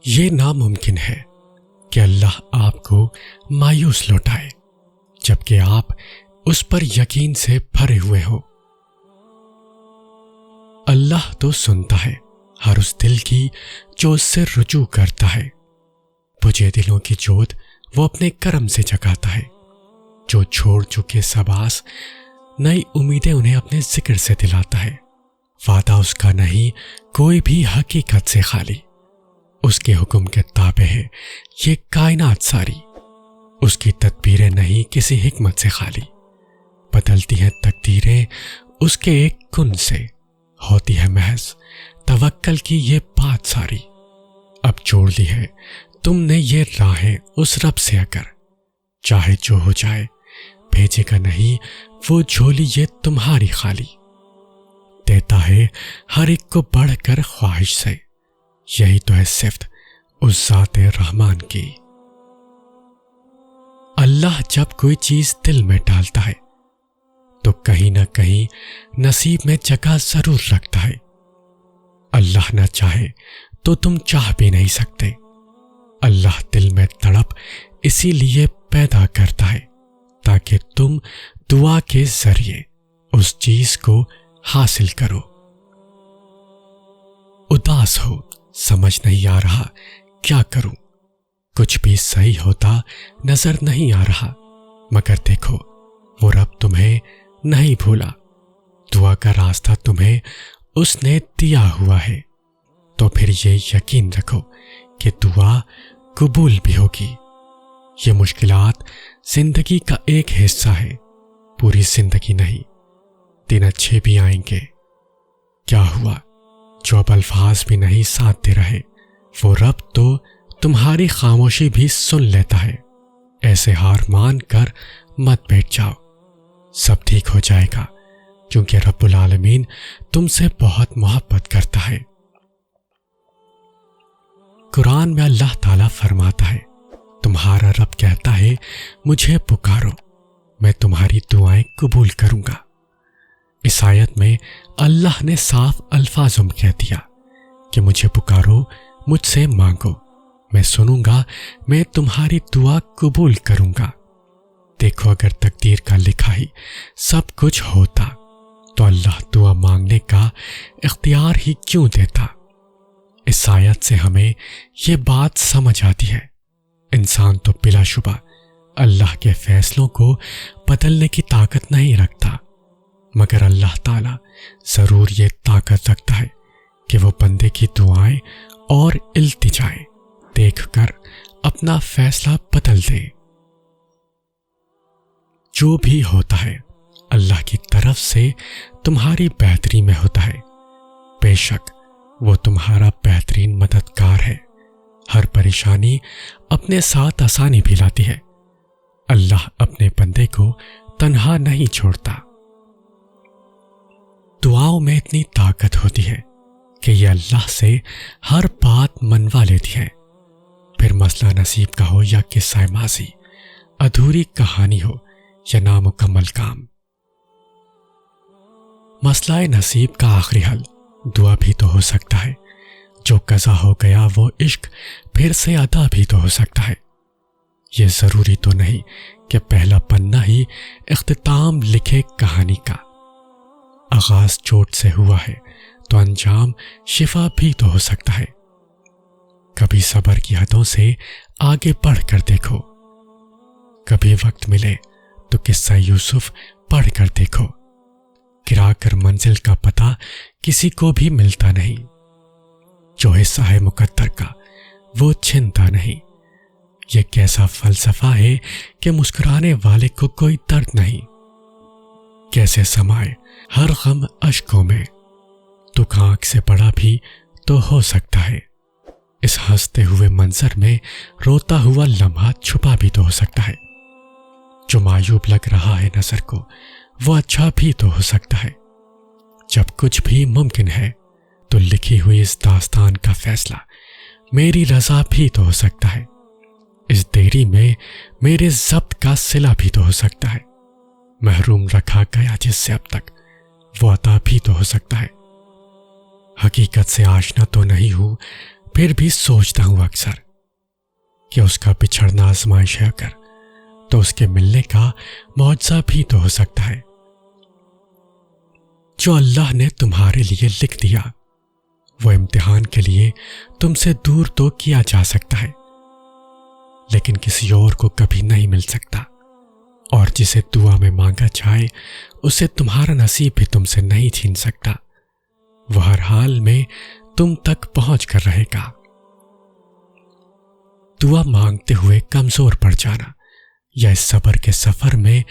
یہ ناممکن ہے کہ اللہ آپ کو مایوس لوٹائے جبکہ آپ اس پر یقین سے بھرے ہوئے ہو۔ اللہ تو سنتا ہے ہر اس دل کی جو اس سے رجوع کرتا ہے۔ بجھے دلوں کی جوت وہ اپنے کرم سے جگاتا ہے۔ جو چھوڑ چکے سباس نئی امیدیں انہیں اپنے ذکر سے دلاتا ہے۔ وعدہ اس کا نہیں کوئی بھی حقیقت سے خالی، اس کے حکم کے تابع ہے یہ کائنات ساری۔ اس کی تدبیریں نہیں کسی حکمت سے خالی، بدلتی ہیں تقدیریں اس کے ایک کن سے، ہوتی ہے محض توکل کی یہ بات ساری۔ اب جوڑ لی ہے تم نے یہ راہیں اس رب سے، اگر چاہے جو ہو جائے بھیجے گا نہیں وہ جھولی یہ تمہاری خالی۔ دیتا ہے ہر ایک کو بڑھ کر خواہش سے، یہی تو ہے صفت اس ذات رحمان کی۔ اللہ جب کوئی چیز دل میں ڈالتا ہے تو کہیں نہ کہیں نصیب میں جگہ ضرور رکھتا ہے۔ اللہ نہ چاہے تو تم چاہ بھی نہیں سکتے۔ اللہ دل میں تڑپ اسی لیے پیدا کرتا ہے تاکہ تم دعا کے ذریعے اس چیز کو حاصل کرو۔ اداس ہو، سمجھ نہیں آ رہا کیا کروں، کچھ بھی صحیح ہوتا نظر نہیں آ رہا، مگر دیکھو وہ رب تمہیں نہیں بھولا، دعا کا راستہ تمہیں اس نے دیا ہوا ہے، تو پھر یہ یقین رکھو کہ دعا قبول بھی ہوگی۔ یہ مشکلات زندگی کا ایک حصہ ہے، پوری زندگی نہیں۔ دن اچھے بھی آئیں گے، کیا ہوا جو اب الفاظ بھی نہیں ساتھ دے رہے، وہ رب تو تمہاری خاموشی بھی سن لیتا ہے۔ ایسے ہار مان کر مت بیٹھ جاؤ، سب ٹھیک ہو جائے گا، کیونکہ رب العالمین تم سے بہت محبت کرتا ہے۔ قرآن میں اللہ تعالیٰ فرماتا ہے تمہارا رب کہتا ہے مجھے پکارو، میں تمہاری دعائیں قبول کروں گا۔ اس آیت میں اللہ نے صاف الفاظوں میں کہہ دیا کہ مجھے پکارو، مجھ سے مانگو، میں سنوں گا، میں تمہاری دعا قبول کروں گا۔ دیکھو اگر تقدیر کا لکھا ہی سب کچھ ہوتا تو اللہ دعا مانگنے کا اختیار ہی کیوں دیتا۔ اس آیت سے ہمیں یہ بات سمجھ آتی ہے انسان تو بلا شبہ اللہ کے فیصلوں کو بدلنے کی طاقت نہیں رکھتا، مگر اللہ تعالیٰ ضرور یہ طاقت رکھتا ہے کہ وہ بندے کی دعائیں اور التجائیں دیکھ کر اپنا فیصلہ بدل دے۔ جو بھی ہوتا ہے اللہ کی طرف سے تمہاری بہتری میں ہوتا ہے، بے شک وہ تمہارا بہترین مددگار ہے۔ ہر پریشانی اپنے ساتھ آسانی بھی لاتی ہے، اللہ اپنے بندے کو تنہا نہیں چھوڑتا۔ دعاؤں میں اتنی طاقت ہوتی ہے کہ یہ اللہ سے ہر بات منوا لیتی ہے، پھر مسئلہ نصیب کا ہو یا قصہ ماضی، ادھوری کہانی ہو یا نامکمل کام۔ مسئلہ نصیب کا آخری حل دعا بھی تو ہو سکتا ہے، جو قضا ہو گیا وہ عشق پھر سے ادا بھی تو ہو سکتا ہے۔ یہ ضروری تو نہیں کہ پہلا پنہ ہی اختتام لکھے کہانی کا۔ آغاز چوٹ سے ہوا ہے تو انجام شفا بھی تو ہو سکتا ہے۔ کبھی صبر کی حدوں سے آگے بڑھ کر دیکھو، کبھی وقت ملے تو قصہ یوسف پڑھ کر دیکھو۔ گرا کر منزل کا پتہ کسی کو بھی ملتا نہیں، جو حصہ ہے مقدر کا وہ چھنتا نہیں۔ یہ کیسا فلسفہ ہے کہ مسکرانے والے کو کوئی درد نہیں، کیسے سمائے ہر غم اشکوں میں، تو آنکھ سے بڑا بھی تو ہو سکتا ہے۔ اس ہنستے ہوئے منظر میں روتا ہوا لمحہ چھپا بھی تو ہو سکتا ہے۔ جو معیوب لگ رہا ہے نظر کو وہ اچھا بھی تو ہو سکتا ہے۔ جب کچھ بھی ممکن ہے تو لکھی ہوئی اس داستان کا فیصلہ میری رضا بھی تو ہو سکتا ہے۔ اس دیری میں میرے ضبط کا صلہ بھی تو ہو سکتا ہے۔ محروم رکھا گیا جس سے اب تک وہ عطا بھی تو ہو سکتا ہے۔ حقیقت سے آشنا تو نہیں ہوں، پھر بھی سوچتا ہوں اکثر کہ اس کا بچھڑنا آزمائش ہے اگر تو اس کے ملنے کا معجزہ بھی تو ہو سکتا ہے۔ جو اللہ نے تمہارے لیے لکھ دیا وہ امتحان کے لیے تم سے دور تو کیا جا سکتا ہے، لیکن کسی اور کو کبھی نہیں مل سکتا، اور جسے دعا میں مانگا جائے اسے تمہارا نصیب بھی تم سے نہیں چھین سکتا۔ وہ ہر حال میں تم تک پہنچ کر رہے گا۔ دعا مانگتے ہوئے کمزور پڑ جانا یا اس صبر کے سفر میں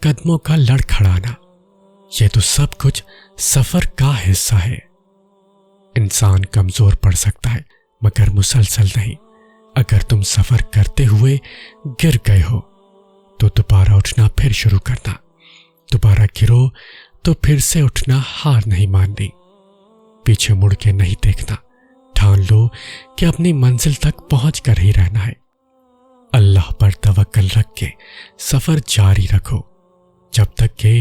قدموں کا لڑکھڑانا، یہ تو سب کچھ سفر کا حصہ ہے۔ انسان کمزور پڑ سکتا ہے مگر مسلسل نہیں۔ اگر تم سفر کرتے ہوئے گر گئے ہو تو دوبارہ اٹھنا پھر شروع کرنا، دوبارہ گرو تو پھر سے اٹھنا، ہار نہیں ماننی، پیچھے مڑ کے نہیں دیکھنا، ٹھان لو کہ اپنی منزل تک پہنچ کر ہی رہنا ہے۔ اللہ پر توکل رکھ کے سفر جاری رکھو جب تک کہ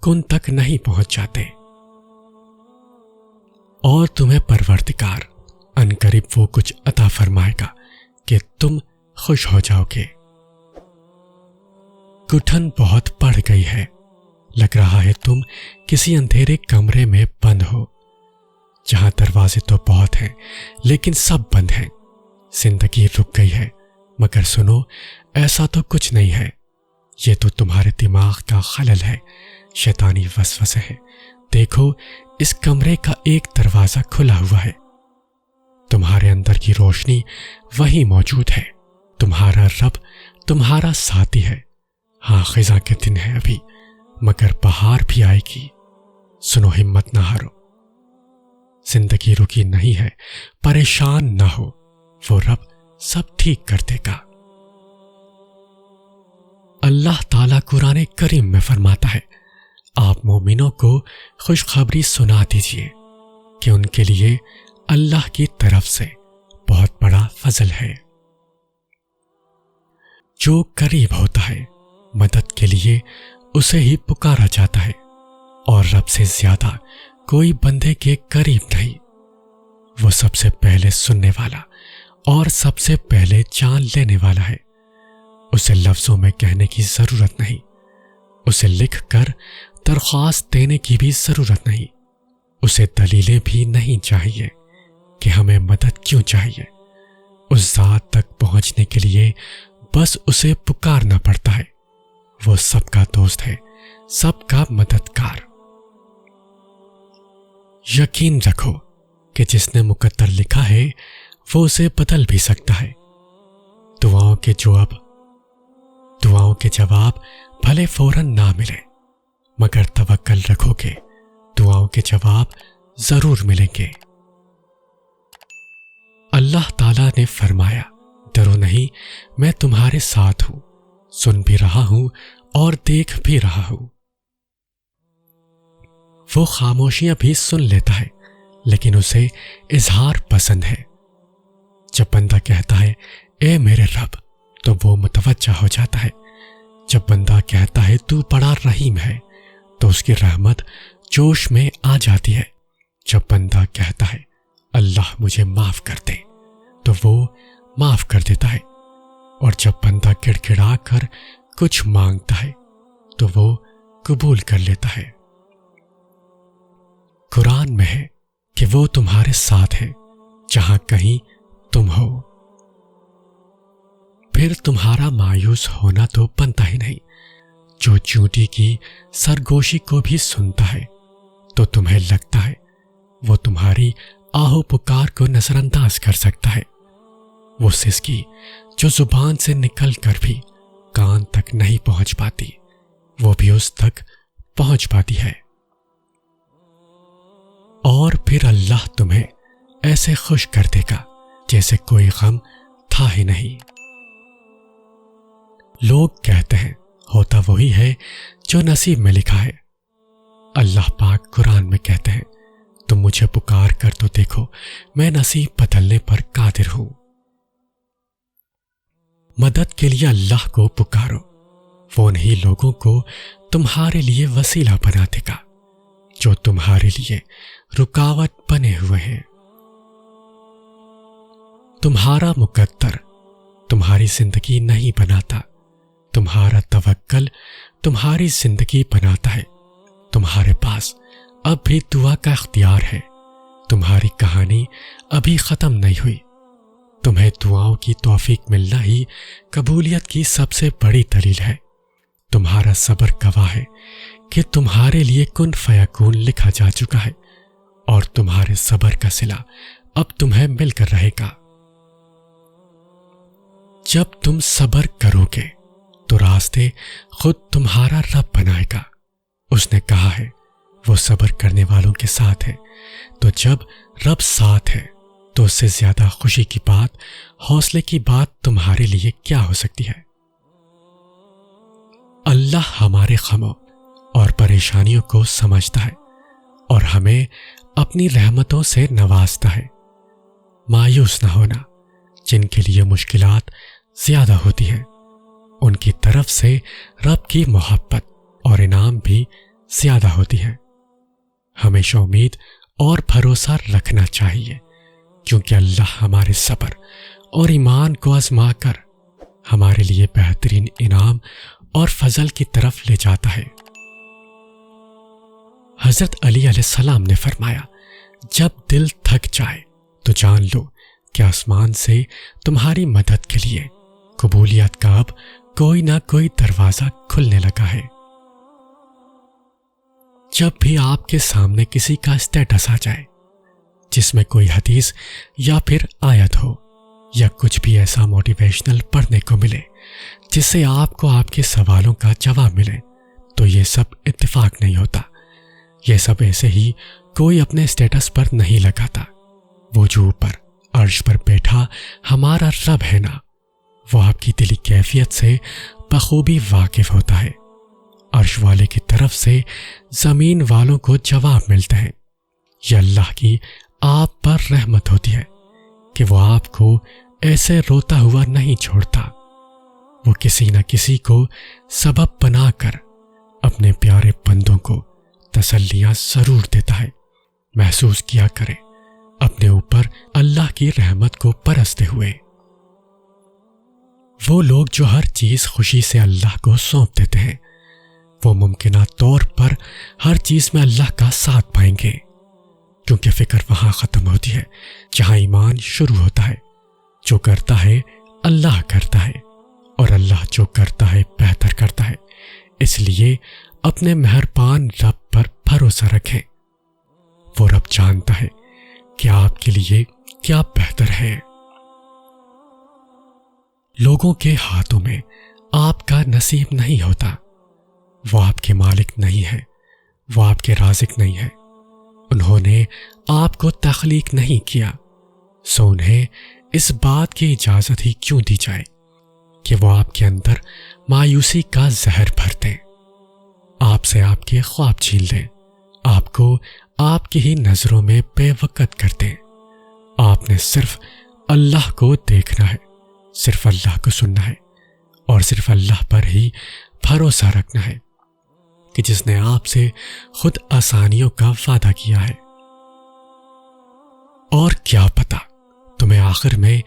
کن تک نہیں پہنچ جاتے، اور تمہیں پروردگار عنقریب وہ کچھ عطا فرمائے گا کہ تم خوش ہو جاؤ گے۔ گٹھن بہت بڑھ گئی ہے، لگ رہا ہے تم کسی اندھیرے کمرے میں بند ہو جہاں دروازے تو بہت ہیں لیکن سب بند ہیں۔ زندگی رک گئی ہے، مگر سنو ایسا تو کچھ نہیں ہے، یہ تو تمہارے دماغ کا خلل ہے، شیطانی وسوسے ہے۔ دیکھو اس کمرے کا ایک دروازہ کھلا ہوا ہے، تمہارے اندر کی روشنی وہی موجود ہے، تمہارا رب تمہارا ساتھی ہے۔ ہاں خزاں کے دن ہے ابھی، مگر بہار بھی آئے گی، سنو ہمت نہ ہارو، زندگی رکی نہیں ہے، پریشان نہ ہو، وہ رب سب ٹھیک کر دے گا۔ اللہ تعالیٰ قرآن کریم میں فرماتا ہے، آپ مومنوں کو خوشخبری سنا دیجئے کہ ان کے لیے اللہ کی طرف سے بہت بڑا فضل ہے۔ جو قریب ہوتا ہے مدد کے لیے اسے ہی پکارا جاتا ہے، اور رب سے زیادہ کوئی بندے کے قریب نہیں۔ وہ سب سے پہلے سننے والا اور سب سے پہلے جان لینے والا ہے۔ اسے لفظوں میں کہنے کی ضرورت نہیں، اسے لکھ کر درخواست دینے کی بھی ضرورت نہیں، اسے دلیلیں بھی نہیں چاہیے کہ ہمیں مدد کیوں چاہیے۔ اس ذات تک پہنچنے کے لیے بس اسے پکارنا پڑتا ہے۔ وہ سب کا دوست ہے، سب کا مددگار۔ یقین رکھو کہ جس نے مقدر لکھا ہے وہ اسے بدل بھی سکتا ہے۔ دعاؤں کے جواب بھلے فوراً نہ ملے، مگر توکل رکھو کہ دعاؤں کے جواب ضرور ملیں گے۔ اللہ تعالیٰ نے فرمایا، ڈرو نہیں، میں تمہارے ساتھ ہوں، سن بھی رہا ہوں اور دیکھ بھی رہا ہوں۔ وہ خاموشیاں بھی سن لیتا ہے لیکن اسے اظہار پسند ہے۔ جب بندہ کہتا ہے اے میرے رب تو وہ متوجہ ہو جاتا ہے۔ جب بندہ کہتا ہے تو بڑا رحیم ہے تو اس کی رحمت جوش میں آ جاتی ہے۔ جب بندہ کہتا ہے اللہ مجھے معاف کر دے تو وہ معاف کر دیتا ہے، اور جب بندہ گڑ گڑا کر کچھ مانگتا ہے تو وہ قبول کر لیتا ہے۔ قرآن میں ہے کہ وہ تمہارے ساتھ ہے جہاں کہیں تم ہو۔ پھر تمہارا مایوس ہونا تو بنتا ہی نہیں۔ جو چونٹی کی سرگوشی کو بھی سنتا ہے تو تمہیں لگتا ہے وہ تمہاری آہو پکار کو نظر انداز کر سکتا ہے۔ وہ سسکی جو زبان سے نکل کر بھی کان تک نہیں پہنچ پاتی، وہ بھی اس تک پہنچ پاتی ہے۔ اور پھر اللہ تمہیں ایسے خوش کر دے گا جیسے کوئی غم تھا ہی نہیں۔ لوگ کہتے ہیں ہوتا وہی ہے جو نصیب میں لکھا ہے۔ اللہ پاک قرآن میں کہتے ہیں تم مجھے پکار کر تو دیکھو، میں نصیب بدلنے پر قادر ہوں۔ مدد کے لیے اللہ کو پکارو، وہ انہی لوگوں کو تمہارے لیے وسیلہ بنا دے گا جو تمہارے لیے رکاوٹ بنے ہوئے ہیں۔ تمہارا مقدر تمہاری زندگی نہیں بناتا، تمہارا توکل تمہاری زندگی بناتا ہے۔ تمہارے پاس اب بھی دعا کا اختیار ہے، تمہاری کہانی ابھی ختم نہیں ہوئی۔ تمہیں دعاؤں کی توفیق ملنا ہی قبولیت کی سب سے بڑی دلیل ہے۔ تمہارا صبر گواہ ہے کہ تمہارے لیے کن فیکون لکھا جا چکا ہے، اور تمہارے صبر کا صلہ اب تمہیں مل کر رہے گا۔ جب تم صبر کرو گے تو راستے خود تمہارا رب بنائے گا۔ اس نے کہا ہے وہ صبر کرنے والوں کے ساتھ ہے۔ تو جب رب ساتھ ہے تو اس سے زیادہ خوشی کی بات، حوصلے کی بات تمہارے لیے کیا ہو سکتی ہے؟ اللہ ہمارے غموں اور پریشانیوں کو سمجھتا ہے اور ہمیں اپنی رحمتوں سے نوازتا ہے۔ مایوس نہ ہونا، جن کے لیے مشکلات زیادہ ہوتی ہیں ان کی طرف سے رب کی محبت اور انعام بھی زیادہ ہوتی ہے۔ ہمیشہ امید اور بھروسہ رکھنا چاہیے، کیونکہ اللہ ہمارے صبر اور ایمان کو آزما کر ہمارے لیے بہترین انعام اور فضل کی طرف لے جاتا ہے۔ حضرت علی علیہ السلام نے فرمایا، جب دل تھک جائے تو جان لو کہ آسمان سے تمہاری مدد کے لیے قبولیت کا اب کوئی نہ کوئی دروازہ کھلنے لگا ہے۔ جب بھی آپ کے سامنے کسی کا اسٹیٹس آ جائے جس میں کوئی حدیث یا پھر آیت ہو یا کچھ بھی ایسا موٹیویشنل پڑھنے کو ملے جس سے آپ کو آپ کے سوالوں کا جواب ملے، تو یہ سب اتفاق نہیں ہوتا، یہ سب ایسے ہی کوئی اپنے اسٹیٹس پر نہیں لگاتا۔ وہ جو اوپر عرش پر بیٹھا ہمارا رب ہے نا، وہ آپ کی دلی کیفیت سے بخوبی واقف ہوتا ہے۔ عرش والے کی طرف سے زمین والوں کو جواب ملتے ہیں۔ یہ اللہ کی آپ پر رحمت ہوتی ہے کہ وہ آپ کو ایسے روتا ہوا نہیں چھوڑتا۔ وہ کسی نہ کسی کو سبب بنا کر اپنے پیارے بندوں کو تسلیاں ضرور دیتا ہے۔ محسوس کیا کریں اپنے اوپر اللہ کی رحمت کو پرستے ہوئے۔ وہ لوگ جو ہر چیز خوشی سے اللہ کو سونپ دیتے ہیں، وہ ممکنہ طور پر ہر چیز میں اللہ کا ساتھ پائیں گے، کیونکہ فکر وہاں ختم ہوتی ہے جہاں ایمان شروع ہوتا ہے۔ جو کرتا ہے اللہ کرتا ہے، اور اللہ جو کرتا ہے بہتر کرتا ہے۔ اس لیے اپنے مہربان رب پر بھروسہ رکھیں۔ وہ رب جانتا ہے کہ آپ کے لیے کیا بہتر ہے۔ لوگوں کے ہاتھوں میں آپ کا نصیب نہیں ہوتا۔ وہ آپ کے مالک نہیں ہے، وہ آپ کے رازق نہیں ہے۔ انہوں نے آپ کو تخلیق نہیں کیا، سو انہیں اس بات کی اجازت ہی کیوں دی جائے کہ وہ آپ کے اندر مایوسی کا زہر بھر دیں، آپ سے آپ کے خواب چھین لیں، آپ کو آپ کی ہی نظروں میں بے وقت کر دیں۔ آپ نے صرف اللہ کو دیکھنا ہے، صرف اللہ کو سننا ہے، اور صرف اللہ پر ہی بھروسہ رکھنا ہے کہ جس نے آپ سے خود آسانیوں کا وعدہ کیا ہے۔ اور کیا پتا تمہیں آخر میں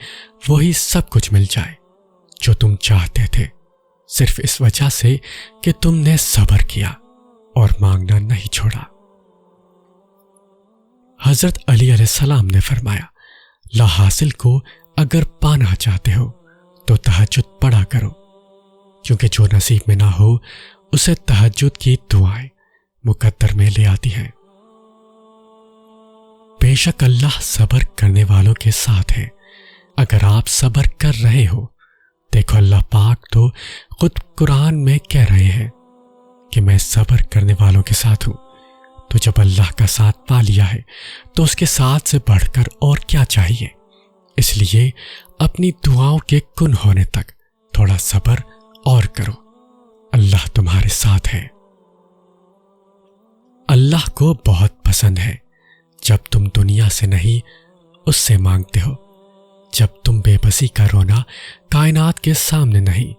وہی سب کچھ مل جائے جو تم چاہتے تھے، صرف اس وجہ سے کہ تم نے صبر کیا اور مانگنا نہیں چھوڑا۔ حضرت علی علیہ السلام نے فرمایا، لا حاصل کو اگر پانا چاہتے ہو تو تہجد پڑھا کرو، کیونکہ جو نصیب میں نہ ہو اسے تہجد کی دعائیں مقدر میں لے آتی ہیں۔ بے شک اللہ صبر کرنے والوں کے ساتھ ہے۔ اگر آپ صبر کر رہے ہو، دیکھو اللہ پاک تو خود قرآن میں کہہ رہے ہیں کہ میں صبر کرنے والوں کے ساتھ ہوں۔ تو جب اللہ کا ساتھ پا لیا ہے تو اس کے ساتھ سے بڑھ کر اور کیا چاہیے؟ اس لیے اپنی دعاؤں کے کن ہونے تک تھوڑا صبر اور کرو، اللہ تمہارے ساتھ ہے۔ اللہ کو بہت پسند ہے جب تم دنیا سے نہیں اس سے مانگتے ہو، جب تم بے بسی کا رونا کائنات کے سامنے نہیں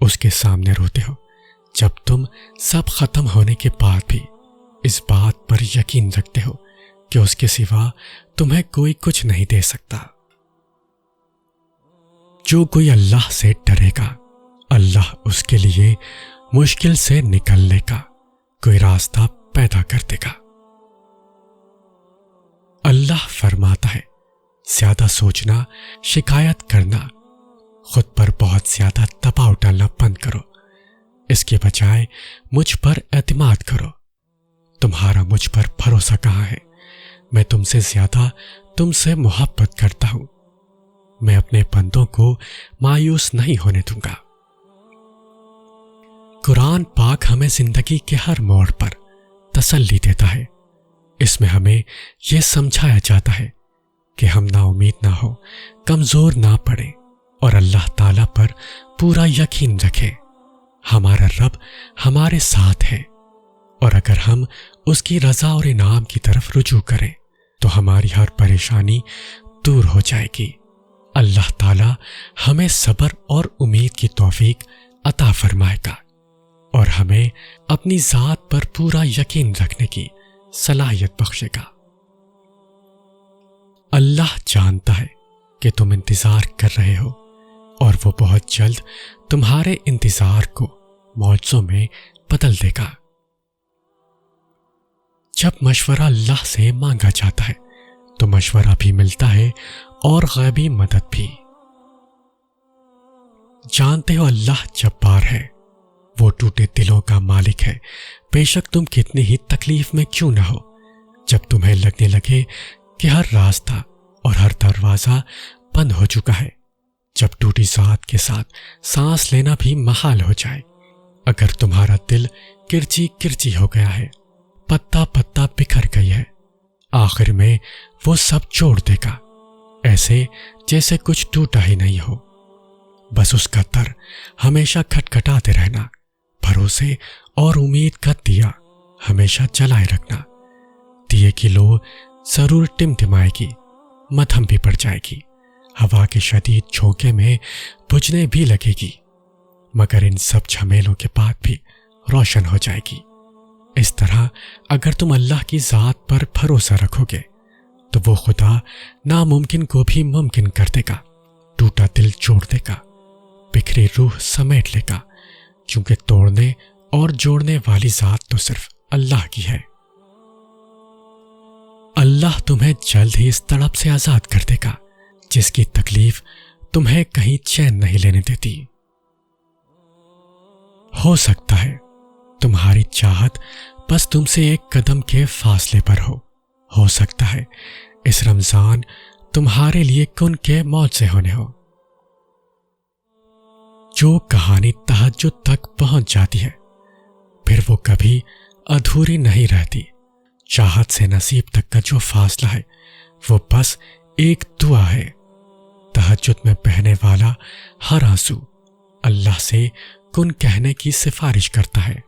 اس کے سامنے روتے ہو، جب تم سب ختم ہونے کے بعد بھی اس بات پر یقین رکھتے ہو کہ اس کے سوا تمہیں کوئی کچھ نہیں دے سکتا۔ جو کوئی اللہ سے ڈرے گا اللہ اس کے لیے مشکل سے نکلنے کا کوئی راستہ پیدا کر دے گا۔ اللہ فرماتا ہے زیادہ سوچنا، شکایت کرنا، خود پر بہت زیادہ دباؤ ڈالنا بند کرو، اس کے بجائے مجھ پر اعتماد کرو۔ تمہارا مجھ پر بھروسہ کہاں ہے؟ میں تم سے زیادہ تم سے محبت کرتا ہوں، میں اپنے بندوں کو مایوس نہیں ہونے دوں گا۔ قرآن پاک ہمیں زندگی کے ہر موڑ پر تسلی دیتا ہے۔ اس میں ہمیں یہ سمجھایا جاتا ہے کہ ہم نا امید نہ ہو، کمزور نہ پڑیں اور اللہ تعالیٰ پر پورا یقین رکھیں۔ ہمارا رب ہمارے ساتھ ہے اور اگر ہم اس کی رضا اور انعام کی طرف رجوع کریں تو ہماری ہر پریشانی دور ہو جائے گی۔ اللہ تعالیٰ ہمیں صبر اور امید کی توفیق عطا فرمائے گا اور ہمیں اپنی ذات پر پورا یقین رکھنے کی صلاحیت بخشے گا۔ اللہ جانتا ہے کہ تم انتظار کر رہے ہو اور وہ بہت جلد تمہارے انتظار کو معجزوں میں بدل دے گا۔ جب مشورہ اللہ سے مانگا جاتا ہے تو مشورہ بھی ملتا ہے اور غیبی مدد بھی۔ جانتے ہو اللہ جبار ہے، وہ ٹوٹے دلوں کا مالک ہے۔ بے شک تم کتنی ہی تکلیف میں کیوں نہ ہو، جب تمہیں لگنے لگے کہ ہر راستہ اور ہر دروازہ بند ہو چکا ہے، جب ٹوٹی ذات کے ساتھ سانس لینا بھی محال ہو جائے، اگر تمہارا دل کرچی کرچی ہو گیا ہے، پتا پتا بکھر گئی ہے، آخر میں وہ سب چھوڑ دے گا ایسے جیسے کچھ ٹوٹا ہی نہیں ہو۔ بس اس کا در ہمیشہ کھٹکھٹاتے رہنا، بھروسے اور امید کا دیا ہمیشہ جلائے رکھنا۔ دیے کی لو ضرور ٹمٹمائے گی، مدھم بھی پڑ جائے گی، ہوا کے شدید جھونکے میں بجھنے بھی لگے گی، مگر ان سب جھمیلوں کے بعد بھی روشن ہو جائے گی۔ اس طرح اگر تم اللہ کی ذات پر بھروسہ رکھو گے تو وہ خدا ناممکن کو بھی ممکن کر دے گا، ٹوٹا دل جوڑ دے گا، بکھری روح سمیٹ لے گا، کیونکہ توڑنے اور جوڑنے والی ذات تو صرف اللہ کی ہے۔ اللہ تمہیں جلد ہی اس تڑپ سے آزاد کر دے گا جس کی تکلیف تمہیں کہیں چین نہیں لینے دیتی۔ ہو سکتا ہے تمہاری چاہت بس تم سے ایک قدم کے فاصلے پر ہو سکتا ہے اس رمضان تمہارے لیے کن کے معجزے ہونے ہو۔ جو کہانی تہجد تک پہنچ جاتی ہے پھر وہ کبھی ادھوری نہیں رہتی۔ چاہت سے نصیب تک کا جو فاصلہ ہے وہ بس ایک دعا ہے۔ تہجد میں بہنے والا ہر آنسو اللہ سے کن کہنے کی سفارش کرتا ہے۔